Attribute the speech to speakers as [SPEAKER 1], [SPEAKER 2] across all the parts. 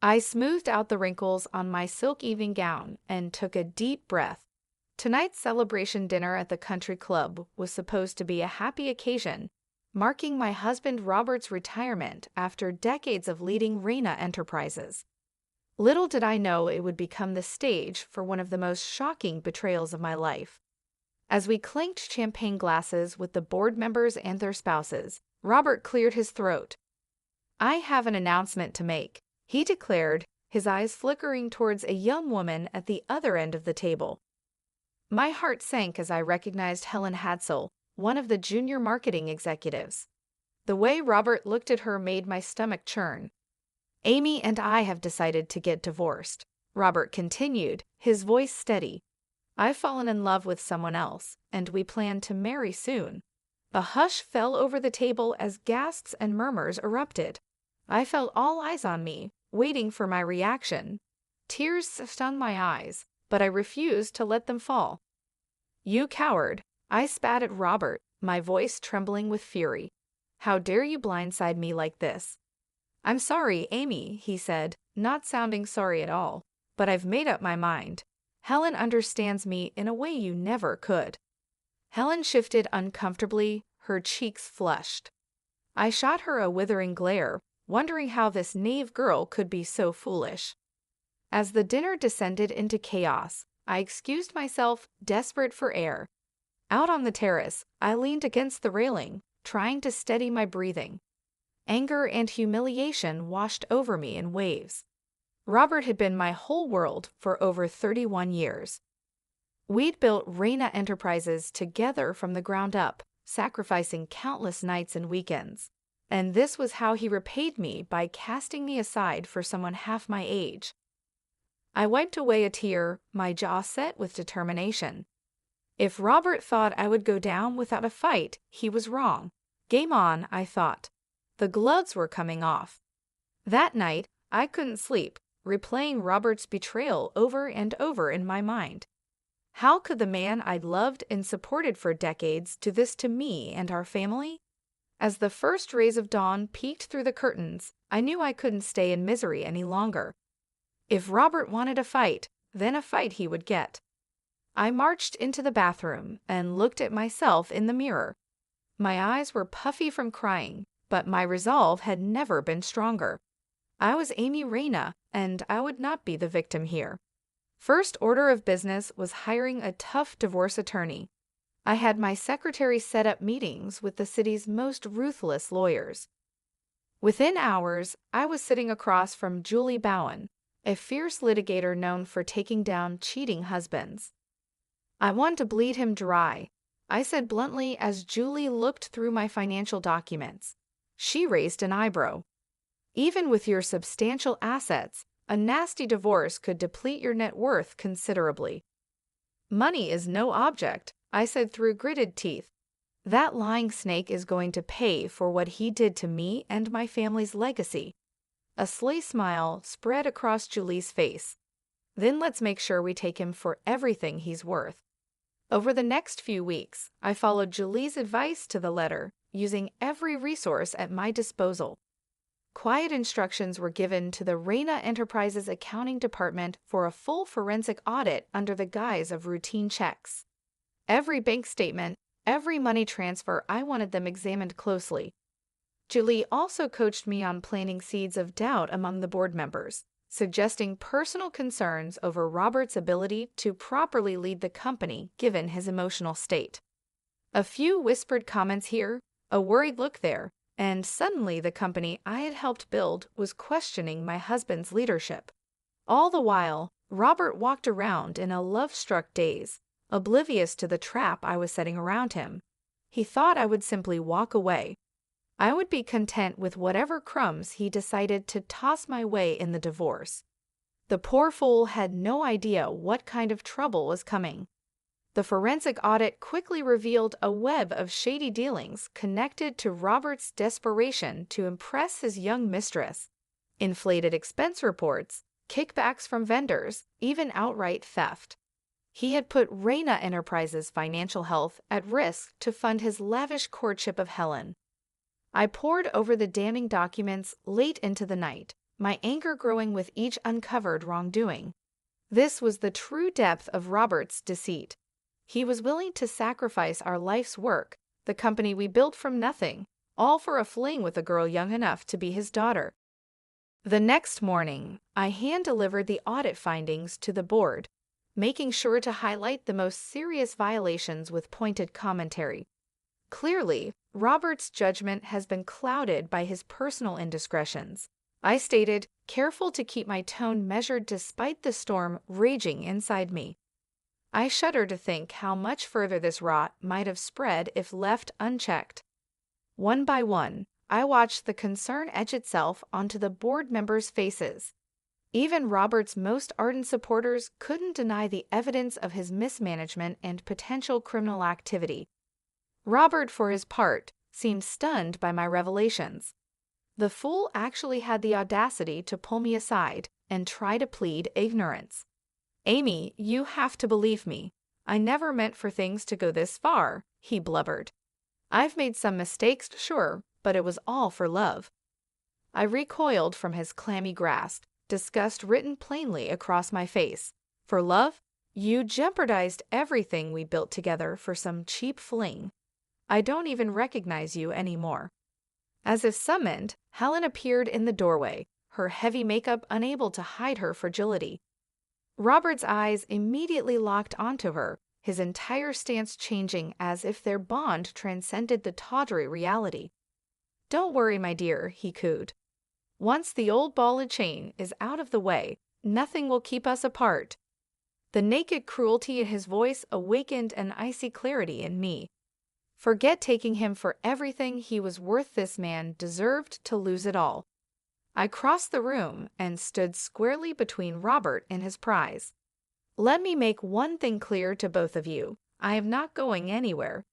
[SPEAKER 1] I smoothed out the wrinkles on my silk evening gown and took a deep breath. Tonight's celebration dinner at the country club was supposed to be a happy occasion, marking my husband Robert's retirement after decades of leading Reina Enterprises. Little did I know it would become the stage for one of the most shocking betrayals of my life. As we clinked champagne glasses with the board members and their spouses, Robert cleared his throat. "I have an announcement to make," he declared, his eyes flickering towards a young woman at the other end of the table. My heart sank as I recognized Helen Hadsell, one of the junior marketing executives. The way Robert looked at her made my stomach churn. "Amy and I have decided to get divorced," Robert continued, his voice steady. "I've fallen in love with someone else, and we plan to marry soon." A hush fell over the table as gasps and murmurs erupted. I felt all eyes on me, waiting for my reaction. Tears stung my eyes, but I refused to let them fall. "You coward!" I spat at Robert, my voice trembling with fury. "How dare you blindside me like this?" "I'm sorry, Amy," he said, not sounding sorry at all, "but I've made up my mind. Helen understands me in a way you never could." Helen shifted uncomfortably, her cheeks flushed. I shot her a withering glare, wondering how this naive girl could be so foolish. As the dinner descended into chaos, I excused myself, desperate for air. Out on the terrace, I leaned against the railing, trying to steady my breathing. Anger and humiliation washed over me in waves. Robert had been my whole world for over 31 years. We'd built Reina Enterprises together from the ground up, sacrificing countless nights and weekends. And this was how he repaid me by casting me aside for someone half my age. I wiped away a tear, my jaw set with determination. If Robert thought I would go down without a fight, he was wrong. Game on, I thought. The gloves were coming off. That night, I couldn't sleep, replaying Robert's betrayal over and over in my mind. How could the man I'd loved and supported for decades do this to me and our family? As the first rays of dawn peeked through the curtains, I knew I couldn't stay in misery any longer. If Robert wanted a fight, then a fight he would get. I marched into the bathroom and looked at myself in the mirror. My eyes were puffy from crying, but my resolve had never been stronger. I was Amy Reina, and I would not be the victim here. First order of business was hiring a tough divorce attorney. I had my secretary set up meetings with the city's most ruthless lawyers. Within hours, I was sitting across from Julie Bowen, a fierce litigator known for taking down cheating husbands. "I want to bleed him dry," I said bluntly as Julie looked through my financial documents. She raised an eyebrow. "Even with your substantial assets, a nasty divorce could deplete your net worth considerably." "Money is no object," I said through gritted teeth. "That lying snake is going to pay for what he did to me and my family's legacy." A sly smile spread across Julie's face. "Then let's make sure we take him for everything he's worth." Over the next few weeks, I followed Julie's advice to the letter, using every resource at my disposal. Quiet instructions were given to the Reina Enterprises accounting department for a full forensic audit under the guise of routine checks. Every bank statement, every money transfer, I wanted them examined closely. Julie also coached me on planting seeds of doubt among the board members, suggesting personal concerns over Robert's ability to properly lead the company given his emotional state. A few whispered comments here, a worried look there, and suddenly the company I had helped build was questioning my husband's leadership. All the while, Robert walked around in a love-struck daze, oblivious to the trap I was setting around him. He thought I would simply walk away. I would be content with whatever crumbs he decided to toss my way in the divorce. The poor fool had no idea what kind of trouble was coming. The forensic audit quickly revealed a web of shady dealings connected to Robert's desperation to impress his young mistress. Inflated expense reports, kickbacks from vendors, even outright theft. He had put Reina Enterprises' financial health at risk to fund his lavish courtship of Helen. I pored over the damning documents late into the night, my anger growing with each uncovered wrongdoing. This was the true depth of Robert's deceit. He was willing to sacrifice our life's work, the company we built from nothing, all for a fling with a girl young enough to be his daughter. The next morning, I hand-delivered the audit findings to the board, making sure to highlight the most serious violations with pointed commentary. Clearly, Robert's judgment has been clouded by his personal indiscretions. I stated, careful to keep my tone measured despite the storm raging inside me. I shudder to think how much further this rot might have spread if left unchecked. One by one, I watched the concern etch itself onto the board members' faces. Even Robert's most ardent supporters couldn't deny the evidence of his mismanagement and potential criminal activity. Robert, for his part, seemed stunned by my revelations. The fool actually had the audacity to pull me aside and try to plead ignorance. "Amy, you have to believe me. I never meant for things to go this far," he blubbered. "I've made some mistakes, sure, but it was all for love." I recoiled from his clammy grasp, disgust written plainly across my face. "For love? You jeopardized everything we built together for some cheap fling. I don't even recognize you anymore." As if summoned, Helen appeared in the doorway, her heavy makeup unable to hide her fragility. Robert's eyes immediately locked onto her, his entire stance changing as if their bond transcended the tawdry reality. "Don't worry, my dear," he cooed. "Once the old ball and chain is out of the way, nothing will keep us apart." The naked cruelty in his voice awakened an icy clarity in me. Forget taking him for everything he was worth. This man deserved to lose it all. I crossed the room and stood squarely between Robert and his prize. "Let me make one thing clear to both of you. I am not going anywhere.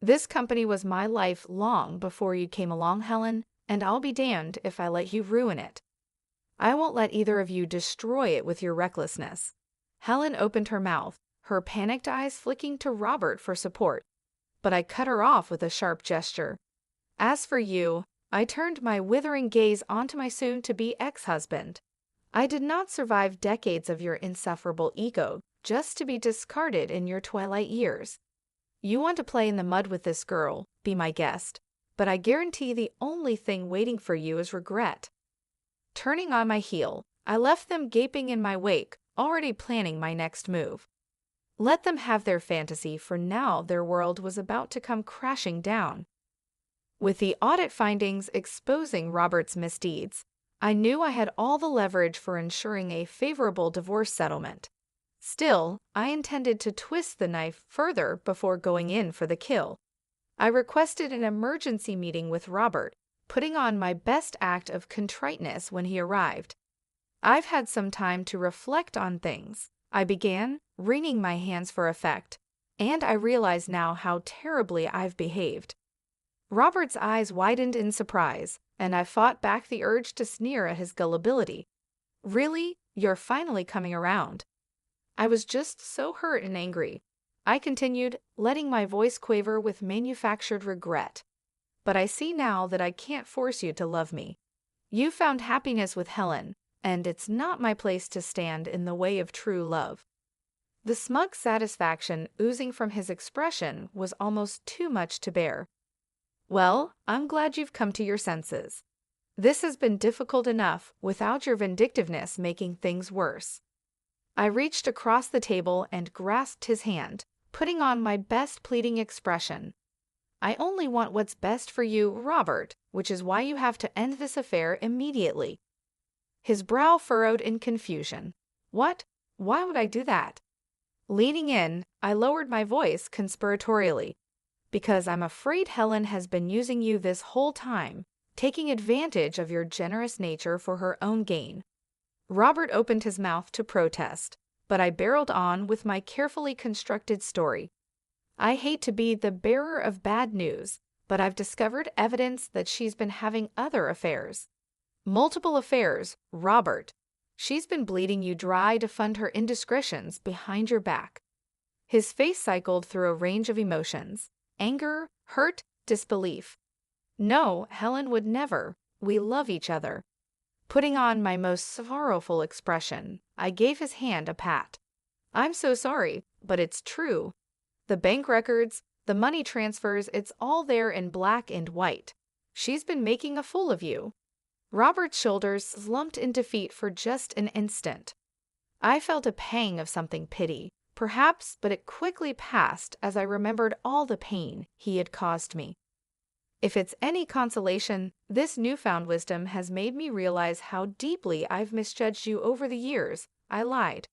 [SPEAKER 1] This company was my life long before you came along, Helen, and I'll be damned if I let you ruin it. I won't let either of you destroy it with your recklessness." Helen opened her mouth, her panicked eyes flicking to Robert for support, but I cut her off with a sharp gesture. "As for you," I turned my withering gaze onto my soon-to-be ex-husband. "I did not survive decades of your insufferable ego just to be discarded in your twilight years. You want to play in the mud with this girl, be my guest, but I guarantee the only thing waiting for you is regret." Turning on my heel, I left them gaping in my wake, already planning my next move. Let them have their fantasy, for now their world was about to come crashing down. With the audit findings exposing Robert's misdeeds, I knew I had all the leverage for ensuring a favorable divorce settlement. Still, I intended to twist the knife further before going in for the kill. I requested an emergency meeting with Robert, putting on my best act of contriteness when he arrived. "I've had some time to reflect on things," I began, wringing my hands for effect, "and I realize now how terribly I've behaved." Robert's eyes widened in surprise, and I fought back the urge to sneer at his gullibility. "Really? You're finally coming around." "I was just so hurt and angry," I continued, letting my voice quaver with manufactured regret. "But I see now that I can't force you to love me. You found happiness with Helen, and it's not my place to stand in the way of true love." The smug satisfaction oozing from his expression was almost too much to bear. "Well, I'm glad you've come to your senses. This has been difficult enough without your vindictiveness making things worse." I reached across the table and grasped his hand, putting on my best pleading expression. "I only want what's best for you, Robert, which is why you have to end this affair immediately." His brow furrowed in confusion. "What? Why would I do that?" Leaning in, I lowered my voice conspiratorially. "Because I'm afraid Helen has been using you this whole time, taking advantage of your generous nature for her own gain." Robert opened his mouth to protest, but I barreled on with my carefully constructed story. "I hate to be the bearer of bad news, but I've discovered evidence that she's been having other affairs. Multiple affairs, Robert. She's been bleeding you dry to fund her indiscretions behind your back." His face cycled through a range of emotions: anger, hurt, disbelief. "No, Helen would never. We love each other." Putting on my most sorrowful expression, I gave his hand a pat. "I'm so sorry, but it's true. The bank records, the money transfers, it's all there in black and white. She's been making a fool of you." Robert's shoulders slumped in defeat for just an instant. I felt a pang of something pity, perhaps, but it quickly passed as I remembered all the pain he had caused me. If it's any consolation, this newfound wisdom has made me realize how deeply I've misjudged you over the years. I lied.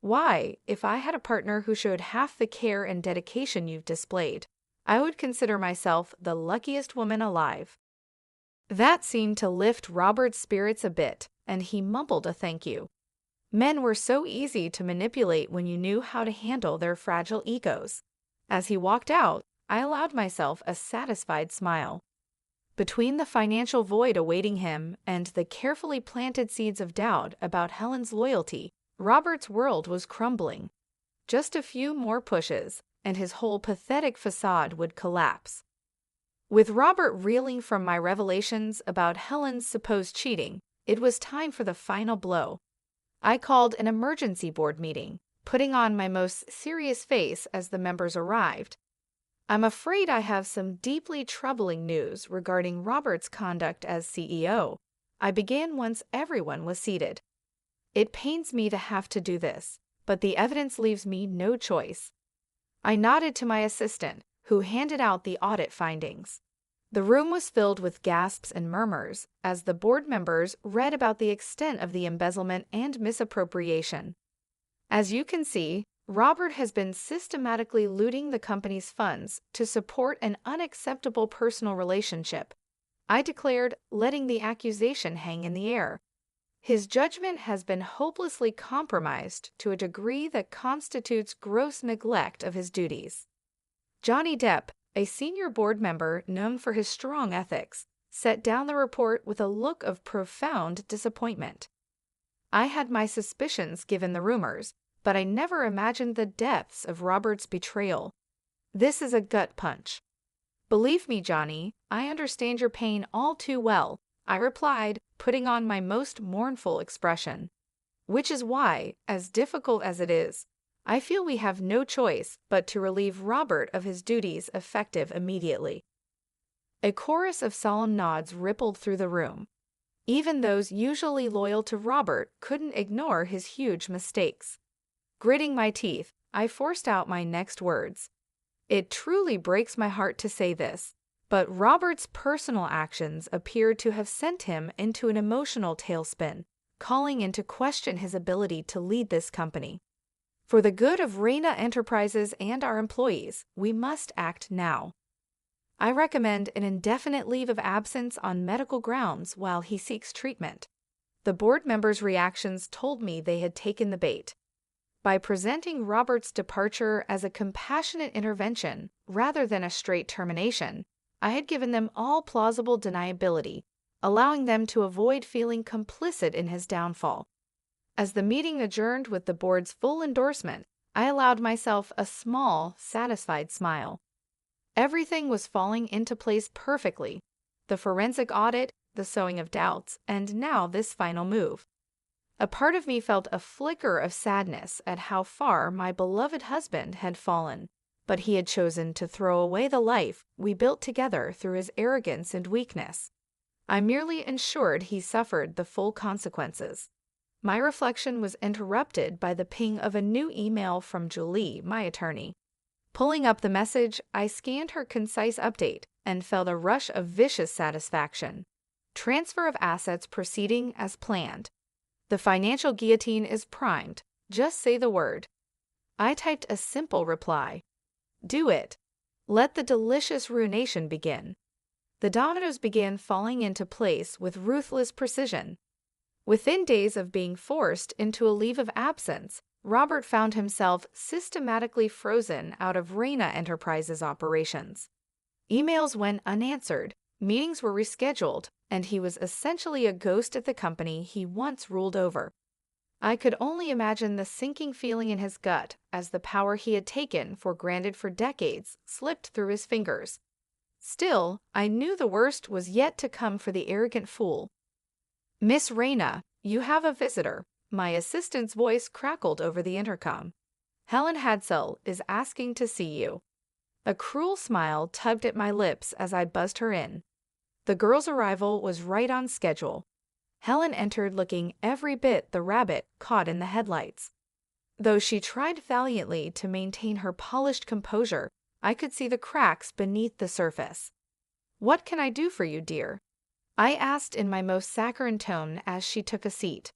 [SPEAKER 1] Why, if I had a partner who showed half the care and dedication you've displayed, I would consider myself the luckiest woman alive. That seemed to lift Robert's spirits a bit, and he mumbled a thank you. Men were so easy to manipulate when you knew how to handle their fragile egos. As he walked out, I allowed myself a satisfied smile. Between the financial void awaiting him and the carefully planted seeds of doubt about Helen's loyalty, Robert's world was crumbling. Just a few more pushes, and his whole pathetic facade would collapse. With Robert reeling from my revelations about Helen's supposed cheating, it was time for the final blow. I called an emergency board meeting, putting on my most serious face as the members arrived. "I'm afraid I have some deeply troubling news regarding Robert's conduct as CEO," I began once everyone was seated. "It pains me to have to do this, but the evidence leaves me no choice." I nodded to my assistant, who handed out the audit findings. The room was filled with gasps and murmurs as the board members read about the extent of the embezzlement and misappropriation. As you can see, Robert has been systematically looting the company's funds to support an unacceptable personal relationship, I declared, letting the accusation hang in the air. His judgment has been hopelessly compromised to a degree that constitutes gross neglect of his duties. Johnny Depp, a senior board member known for his strong ethics, set down the report with a look of profound disappointment. I had my suspicions given the rumors, but I never imagined the depths of Robert's betrayal. "This is a gut punch." "Believe me, Johnny, I understand your pain all too well," I replied, putting on my most mournful expression. "Which is why, as difficult as it is, I feel we have no choice but to relieve Robert of his duties effective immediately." A chorus of solemn nods rippled through the room. Even those usually loyal to Robert couldn't ignore his huge mistakes. Gritting my teeth, I forced out my next words. "It truly breaks my heart to say this, but Robert's personal actions appear to have sent him into an emotional tailspin, calling into question his ability to lead this company. For the good of Reina Enterprises and our employees, we must act now. I recommend an indefinite leave of absence on medical grounds while he seeks treatment." The board members' reactions told me they had taken the bait. By presenting Robert's departure as a compassionate intervention rather than a straight termination, I had given them all plausible deniability, allowing them to avoid feeling complicit in his downfall. As the meeting adjourned with the board's full endorsement, I allowed myself a small, satisfied smile. Everything was falling into place perfectly: the forensic audit, the sowing of doubts, and now this final move. A part of me felt a flicker of sadness at how far my beloved husband had fallen, but he had chosen to throw away the life we built together through his arrogance and weakness. I merely ensured he suffered the full consequences. My reflection was interrupted by the ping of a new email from Julie, my attorney. Pulling up the message, I scanned her concise update and felt a rush of vicious satisfaction. "Transfer of assets proceeding as planned. The financial guillotine is primed. Just say the word." I typed a simple reply. "Do it. Let the delicious ruination begin." The dominoes began falling into place with ruthless precision. Within days of being forced into a leave of absence, Robert found himself systematically frozen out of Reina Enterprises operations. Emails went unanswered, meetings were rescheduled, and he was essentially a ghost at the company he once ruled over. I could only imagine the sinking feeling in his gut as the power he had taken for granted for decades slipped through his fingers. Still, I knew the worst was yet to come for the arrogant fool. Miss Reyna, you have a visitor. My assistant's voice crackled over the intercom. Helen Hadsell is asking to see you. A cruel smile tugged at my lips as I buzzed her in. The girl's arrival was right on schedule. Helen entered looking every bit the rabbit caught in the headlights. Though she tried valiantly to maintain her polished composure, I could see the cracks beneath the surface. "What can I do for you, dear?" I asked in my most saccharine tone as she took a seat.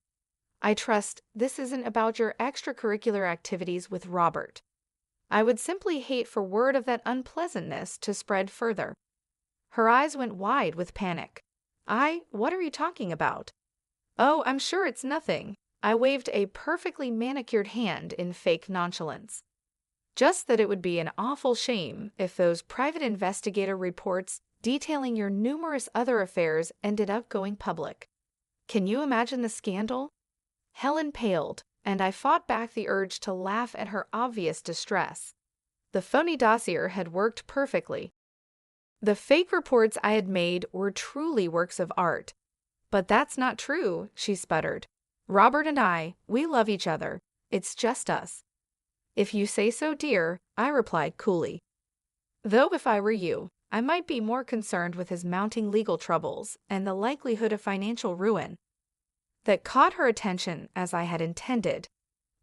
[SPEAKER 1] "I trust this isn't about your extracurricular activities with Robert. I would simply hate for word of that unpleasantness to spread further." Her eyes went wide with panic. What are you talking about?" "Oh, I'm sure it's nothing." I waved a perfectly manicured hand in fake nonchalance. "Just that it would be an awful shame if those private investigator reports detailing your numerous other affairs ended up going public. Can you imagine the scandal?" Helen paled, and I fought back the urge to laugh at her obvious distress. The phony dossier had worked perfectly. The fake reports I had made were truly works of art. "But that's not true," she sputtered. "Robert and I, we love each other. It's just us." "If you say so, dear," I replied coolly. Though if I were you, I might be more concerned with his mounting legal troubles and the likelihood of financial ruin. That caught her attention as I had intended.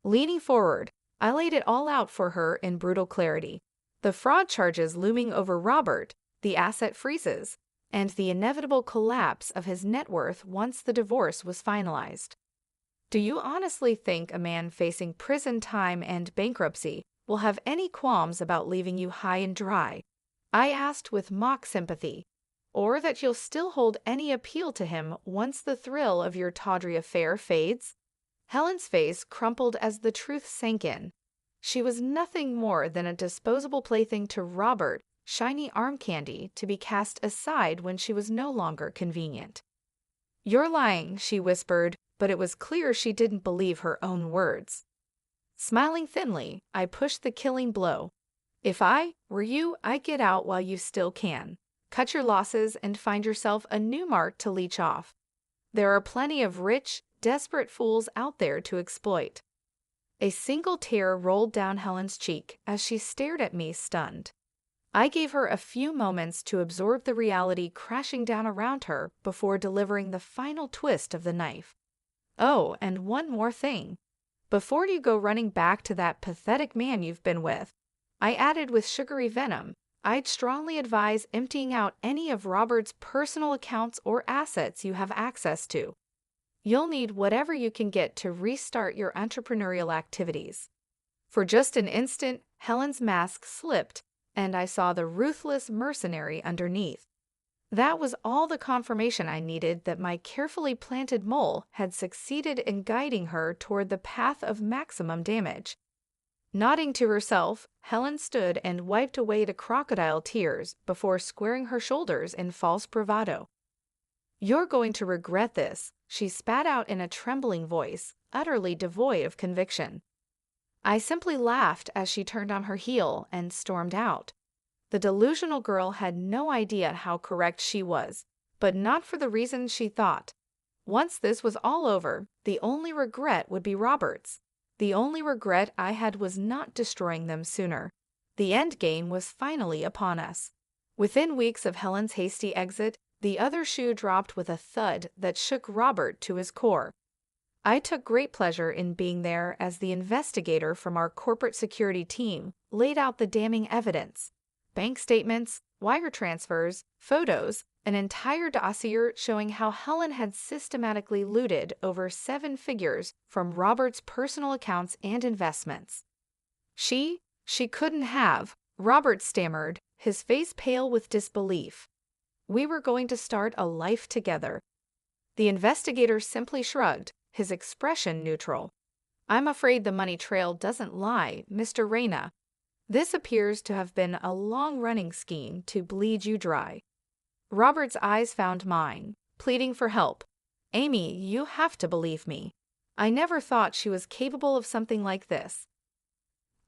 [SPEAKER 1] Leaning forward, I laid it all out for her in brutal clarity. The fraud charges looming over Robert, the asset freezes, and the inevitable collapse of his net worth once the divorce was finalized. Do you honestly think a man facing prison time and bankruptcy will have any qualms about leaving you high and dry? I asked with mock sympathy. Or that you'll still hold any appeal to him once the thrill of your tawdry affair fades? Helen's face crumpled as the truth sank in. She was nothing more than a disposable plaything to Robert, shiny arm candy to be cast aside when she was no longer convenient. "You're lying," she whispered, but it was clear she didn't believe her own words. Smiling thinly, I pushed the killing blow. "If I were you, I'd get out while you still can. Cut your losses and find yourself a new mark to leech off. There are plenty of rich, desperate fools out there to exploit." A single tear rolled down Helen's cheek as she stared at me stunned. I gave her a few moments to absorb the reality crashing down around her before delivering the final twist of the knife. "Oh, and one more thing. Before you go running back to that pathetic man you've been with," I added with sugary venom, "I'd strongly advise emptying out any of Robert's personal accounts or assets you have access to. You'll need whatever you can get to restart your entrepreneurial activities." For just an instant, Helen's mask slipped, and I saw the ruthless mercenary underneath. That was all the confirmation I needed that my carefully planted mole had succeeded in guiding her toward the path of maximum damage. Nodding to herself, Helen stood and wiped away the crocodile tears before squaring her shoulders in false bravado. "You're going to regret this," she spat out in a trembling voice, utterly devoid of conviction. I simply laughed as she turned on her heel and stormed out. The delusional girl had no idea how correct she was, but not for the reasons she thought. Once this was all over, the only regret would be Robert's. The only regret I had was not destroying them sooner. The end game was finally upon us. Within weeks of Helen's hasty exit, the other shoe dropped with a thud that shook Robert to his core. I took great pleasure in being there as the investigator from our corporate security team laid out the damning evidence. Bank statements, wire transfers, photos, an entire dossier showing how Helen had systematically looted over 7 figures from Robert's personal accounts and investments. She couldn't have," Robert stammered, his face pale with disbelief. "We were going to start a life together." The investigator simply shrugged, his expression neutral. "I'm afraid the money trail doesn't lie, Mr. Reyna. This appears to have been a long-running scheme to bleed you dry." Robert's eyes found mine, pleading for help. "Amy, you have to believe me. I never thought she was capable of something like this."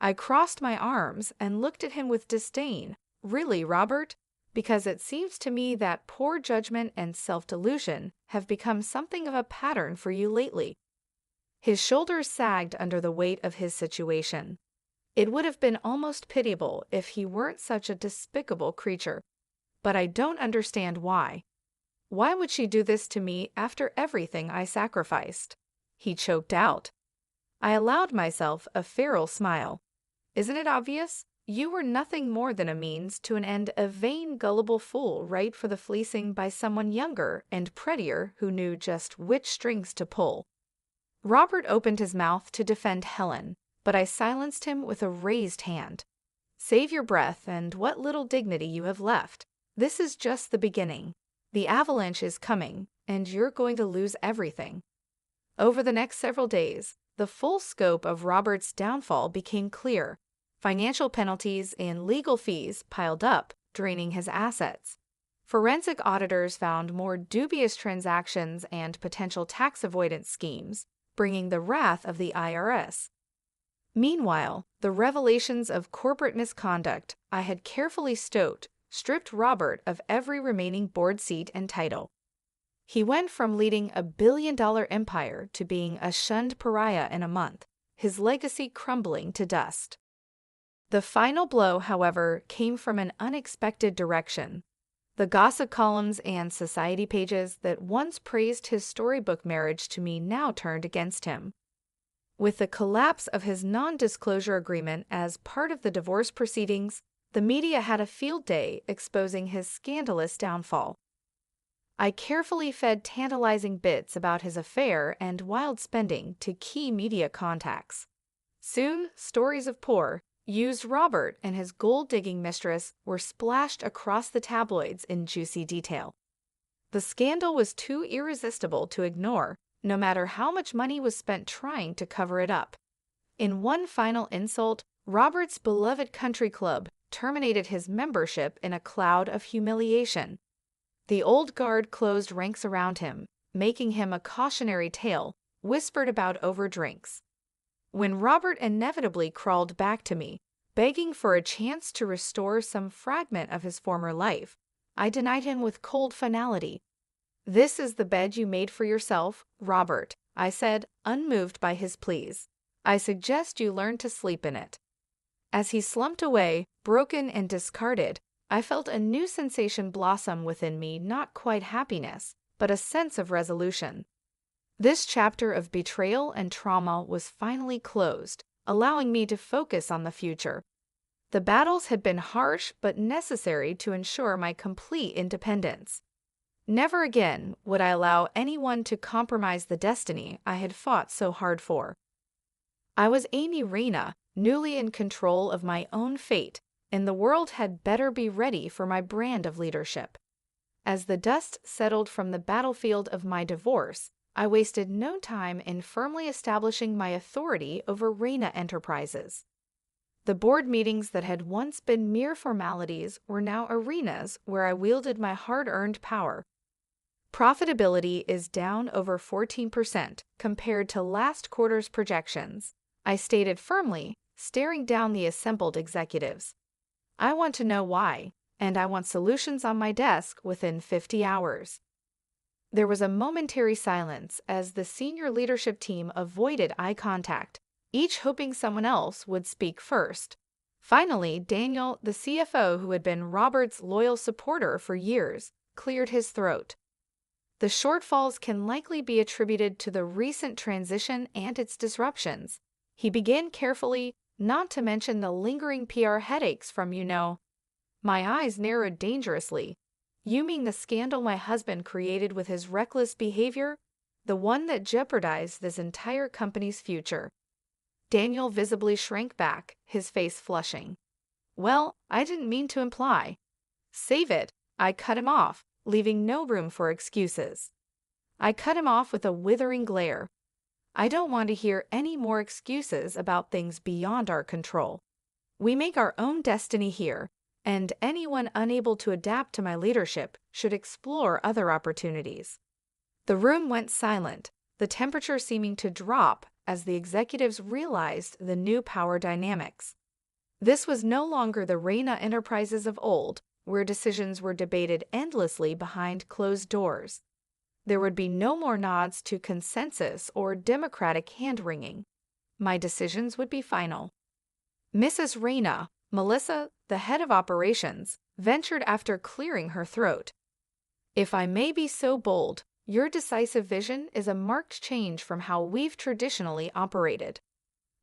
[SPEAKER 1] I crossed my arms and looked at him with disdain. "Really, Robert? because it seems to me that poor judgment and self-delusion have become something of a pattern for you lately." His shoulders sagged under the weight of his situation. It would have been almost pitiable if he weren't such a despicable creature. "But I don't understand why. Why would she do this to me after everything I sacrificed?" he choked out. I allowed myself a feral smile. "Isn't it obvious? You were nothing more than a means to an end, a vain, gullible fool ripe for the fleecing by someone younger and prettier who knew just which strings to pull." Robert opened his mouth to defend Helen, but I silenced him with a raised hand. "Save your breath and what little dignity you have left. This is just the beginning. The avalanche is coming, and you're going to lose everything." Over the next several days, the full scope of Robert's downfall became clear. Financial penalties and legal fees piled up, draining his assets. Forensic auditors found more dubious transactions and potential tax avoidance schemes, bringing the wrath of the IRS. Meanwhile, the revelations of corporate misconduct I had carefully stowed stripped Robert of every remaining board seat and title. He went from leading a billion-dollar empire to being a shunned pariah in a month, his legacy crumbling to dust. The final blow, however, came from an unexpected direction. The gossip columns and society pages that once praised his storybook marriage to me now turned against him. With the collapse of his non-disclosure agreement as part of the divorce proceedings, the media had a field day exposing his scandalous downfall. I carefully fed tantalizing bits about his affair and wild spending to key media contacts. Soon, stories of poor, used Robert and his gold-digging mistress were splashed across the tabloids in juicy detail. The scandal was too irresistible to ignore, no matter how much money was spent trying to cover it up. In one final insult, Robert's beloved country club terminated his membership in a cloud of humiliation. The old guard closed ranks around him, making him a cautionary tale whispered about over drinks. When Robert inevitably crawled back to me, begging for a chance to restore some fragment of his former life, I denied him with cold finality. "This is the bed you made for yourself, Robert," I said, unmoved by his pleas. "I suggest you learn to sleep in it." As he slumped away, broken and discarded, I felt a new sensation blossom within me, not quite happiness, but a sense of resolution. This chapter of betrayal and trauma was finally closed, allowing me to focus on the future. The battles had been harsh but necessary to ensure my complete independence. Never again would I allow anyone to compromise the destiny I had fought so hard for. I was Amy Reyna, newly in control of my own fate, and the world had better be ready for my brand of leadership. As the dust settled from the battlefield of my divorce, I wasted no time in firmly establishing my authority over Reyna Enterprises. The board meetings that had once been mere formalities were now arenas where I wielded my hard-earned power. Profitability is down over 14% compared to last quarter's projections, I stated firmly, staring down the assembled executives. I want to know why, and I want solutions on my desk within 50 hours. There was a momentary silence as the senior leadership team avoided eye contact, each hoping someone else would speak first. Finally, Daniel, the CFO who had been Robert's loyal supporter for years, cleared his throat. "The shortfalls can likely be attributed to the recent transition and its disruptions," he began carefully, "not to mention the lingering PR headaches from, My eyes narrowed dangerously. "You mean the scandal my husband created with his reckless behavior? The one that jeopardized this entire company's future?" Daniel visibly shrank back, his face flushing. "Well, I didn't mean to imply." "Save it," I cut him off, leaving no room for excuses. I cut him off with a withering glare. "I don't want to hear any more excuses about things beyond our control. We make our own destiny here, and anyone unable to adapt to my leadership should explore other opportunities." The room went silent, the temperature seeming to drop as the executives realized the new power dynamics. This was no longer the Reyna Enterprises of old, where decisions were debated endlessly behind closed doors. There would be no more nods to consensus or democratic hand-wringing. My decisions would be final. Mrs. Reyna, Melissa, the head of operations, ventured after clearing her throat. If I may be so bold, your decisive vision is a marked change from how we've traditionally operated.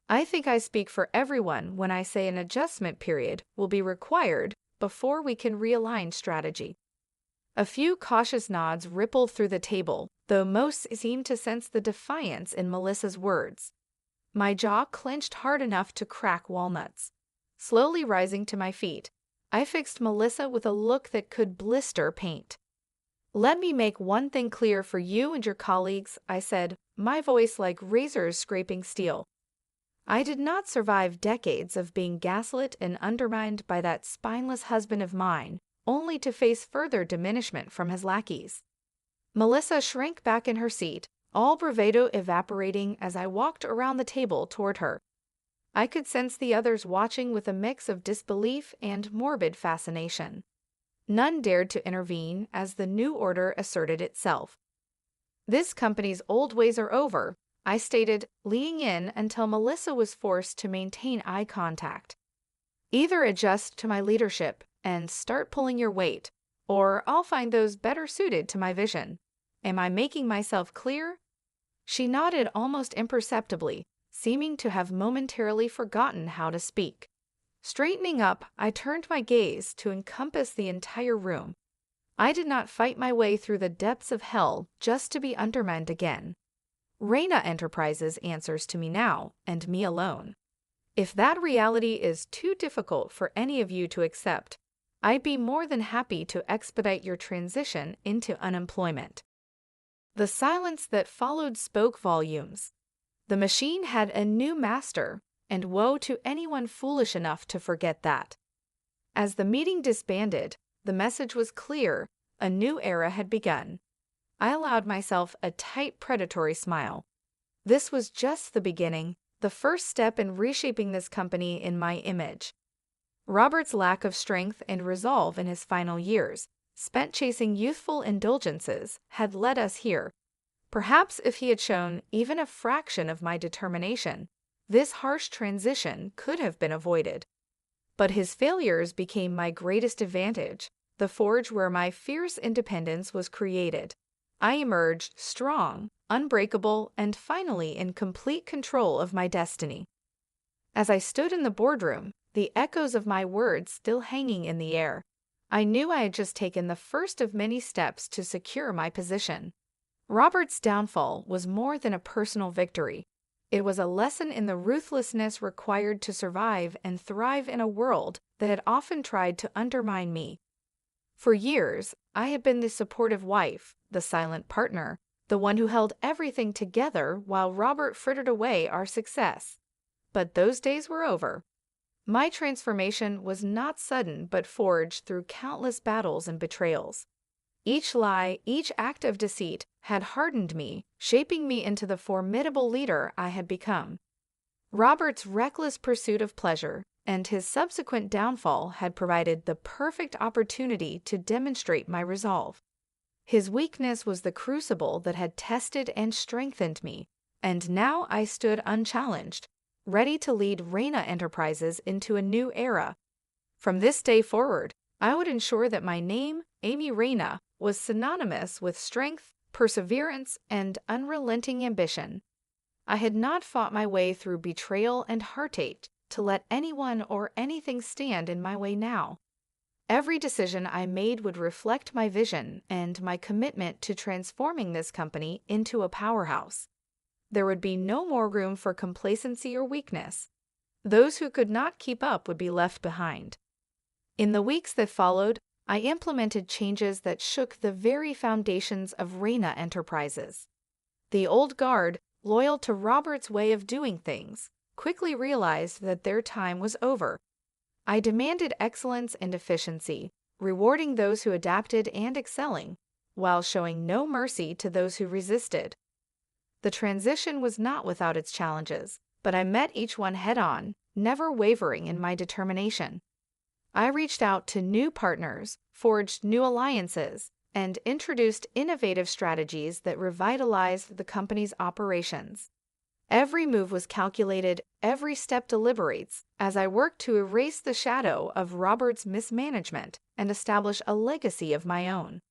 [SPEAKER 1] I think I speak for everyone when I say an adjustment period will be required before we can realign strategy. A few cautious nods rippled through the table, though most seemed to sense the defiance in Melissa's words. My jaw clenched hard enough to crack walnuts. Slowly rising to my feet, I fixed Melissa with a look that could blister paint. "Let me make one thing clear for you and your colleagues," I said, my voice like razors scraping steel. I did not survive decades of being gaslit and undermined by that spineless husband of mine, only to face further diminishment from his lackeys. Melissa shrank back in her seat, all bravado evaporating as I walked around the table toward her. I could sense the others watching with a mix of disbelief and morbid fascination. None dared to intervene as the new order asserted itself. "This company's old ways are over," I stated, leaning in until Melissa was forced to maintain eye contact. "Either adjust to my leadership and start pulling your weight, or I'll find those better suited to my vision. Am I making myself clear?" She nodded almost imperceptibly, seeming to have momentarily forgotten how to speak. Straightening up, I turned my gaze to encompass the entire room. I did not fight my way through the depths of hell just to be undermined again. Reyna Enterprises answers to me now, and me alone. If that reality is too difficult for any of you to accept, I'd be more than happy to expedite your transition into unemployment. The silence that followed spoke volumes. The machine had a new master, and woe to anyone foolish enough to forget that. As the meeting disbanded, the message was clear: a new era had begun. I allowed myself a tight, predatory smile. This was just the beginning, the first step in reshaping this company in my image. Robert's lack of strength and resolve in his final years, spent chasing youthful indulgences, had led us here. Perhaps if he had shown even a fraction of my determination, this harsh transition could have been avoided. But his failures became my greatest advantage, the forge where my fierce independence was created. I emerged strong, unbreakable, and finally in complete control of my destiny. As I stood in the boardroom, the echoes of my words still hanging in the air, I knew I had just taken the first of many steps to secure my position. Robert's downfall was more than a personal victory. It was a lesson in the ruthlessness required to survive and thrive in a world that had often tried to undermine me. For years, I had been the supportive wife, the silent partner, the one who held everything together while Robert frittered away our success. But those days were over. My transformation was not sudden but forged through countless battles and betrayals. Each lie, each act of deceit had hardened me, shaping me into the formidable leader I had become. Robert's reckless pursuit of pleasure and his subsequent downfall had provided the perfect opportunity to demonstrate my resolve. His weakness was the crucible that had tested and strengthened me, and now I stood unchallenged, ready to lead Reyna Enterprises into a new era. From this day forward, I would ensure that my name, Amy Reyna, was synonymous with strength, perseverance, and unrelenting ambition. I had not fought my way through betrayal and heartache to let anyone or anything stand in my way now. Every decision I made would reflect my vision and my commitment to transforming this company into a powerhouse. There would be no more room for complacency or weakness. Those who could not keep up would be left behind. In the weeks that followed, I implemented changes that shook the very foundations of Reyna Enterprises. The old guard, loyal to Robert's way of doing things, quickly realized that their time was over. I demanded excellence and efficiency, rewarding those who adapted and excelling, while showing no mercy to those who resisted. The transition was not without its challenges, but I met each one head-on, never wavering in my determination. I reached out to new partners, forged new alliances, and introduced innovative strategies that revitalized the company's operations. Every move was calculated, every step deliberates, as I worked to erase the shadow of Robert's mismanagement and establish a legacy of my own.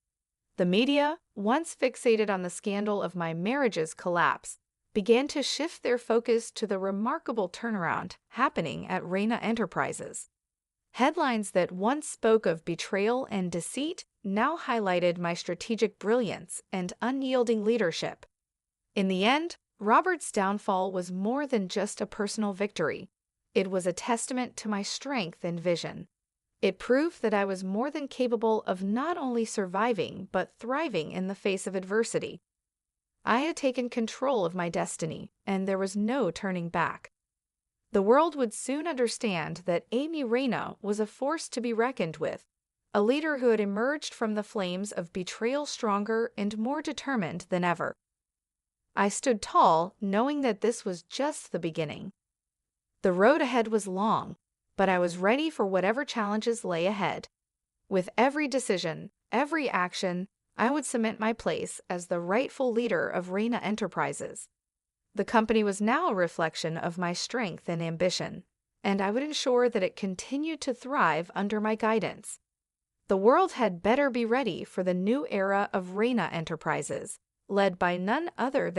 [SPEAKER 1] The media, once fixated on the scandal of my marriage's collapse, began to shift their focus to the remarkable turnaround happening at Reina Enterprises. Headlines that once spoke of betrayal and deceit now highlighted my strategic brilliance and unyielding leadership. In the end, Robert's downfall was more than just a personal victory. It was a testament to my strength and vision. It proved that I was more than capable of not only surviving but thriving in the face of adversity. I had taken control of my destiny, and there was no turning back. The world would soon understand that Amy Reina was a force to be reckoned with, a leader who had emerged from the flames of betrayal stronger and more determined than ever. I stood tall, knowing that this was just the beginning. The road ahead was long, but I was ready for whatever challenges lay ahead. With every decision, every action, I would cement my place as the rightful leader of Reina Enterprises. The company was now a reflection of my strength and ambition, and I would ensure that it continued to thrive under my guidance. The world had better be ready for the new era of Reina Enterprises, led by none other than